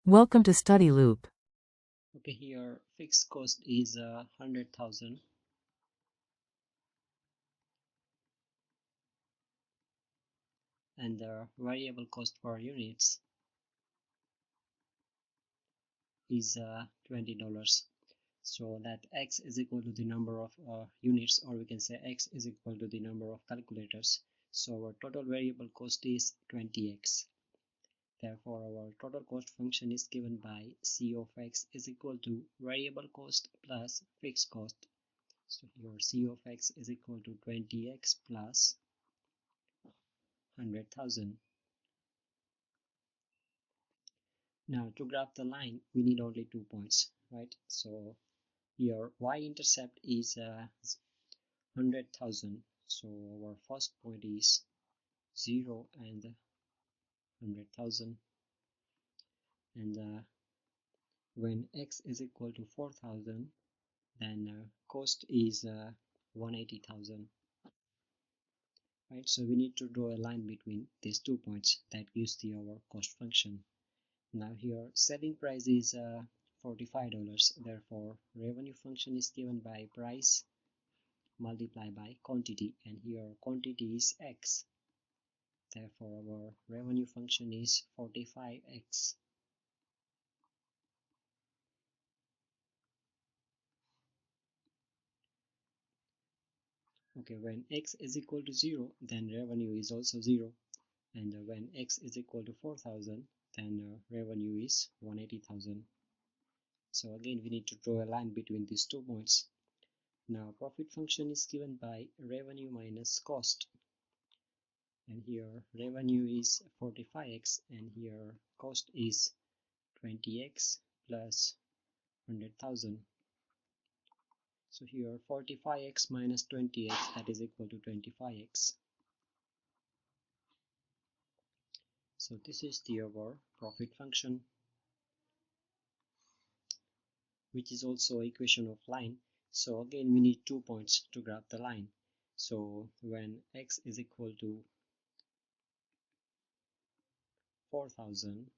Welcome to Study Loop. Okay, here fixed cost is 100,000 and the variable cost per units is $20. So that X is equal to the number of units, or we can say X is equal to the number of calculators. So our total variable cost is 20X. Therefore, our total cost function is given by C of X is equal to variable cost plus fixed cost. So here C of X is equal to 20X plus 100,000. Now to graph the line, we need only 2 points, right? So here y-intercept is 100,000. So our first point is 0 and 100,000. And when x is equal to 4,000, then cost is 180,000. Right? So we need to draw a line between these 2 points that gives the our cost function. Now here selling price is $45, therefore revenue function is given by price multiplied by quantity, and here quantity is X, therefore our revenue function is 45X. Okay, when X is equal to 0, then revenue is also 0, and when X is equal to 4,000, then revenue is 180,000. So again we need to draw a line between these 2 points. Now profit function is given by revenue minus cost, and here revenue is 45x and here cost is 20x plus 100,000. So here 45x minus 20x, that is equal to 25x. So this is the our profit function, which is also equation of line. So again we need 2 points to graph the line. So when x is equal to 4,000,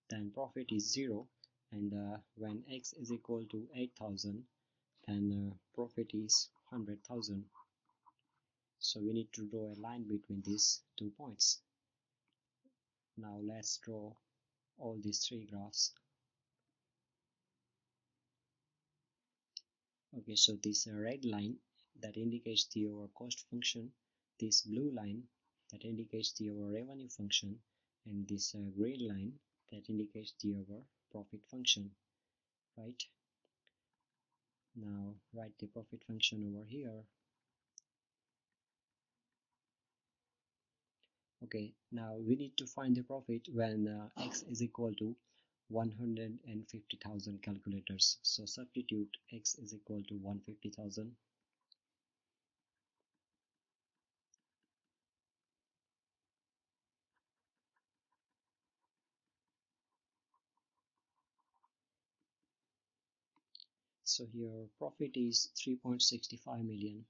then profit is 0, and when x is equal to 8,000, then profit is 100,000. So we need to draw a line between these 2 points. Now let's draw all these 3 graphs. Okay, so this red line that indicates the our cost function, this blue line that indicates the our revenue function, and this green line that indicates the our profit function, right? Now write the profit function over here. Okay, now we need to find the profit when x is equal to 150,000 calculators. So substitute x is equal to 150,000. So here profit is $3.65 million.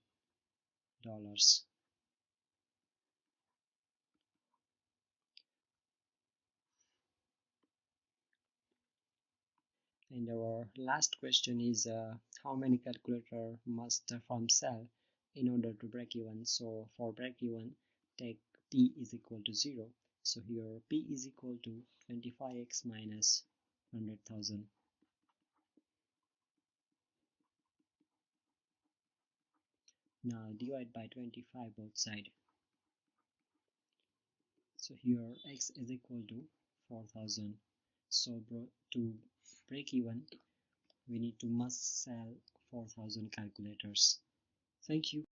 And our last question is how many calculator must the firm sell in order to break even? So for break even, take P is equal to 0. So here P is equal to 25x minus 100,000. Now divide by 25 both sides. So here x is equal to 4,000. So to break even, we need to must sell 4,000 calculators. Thank you.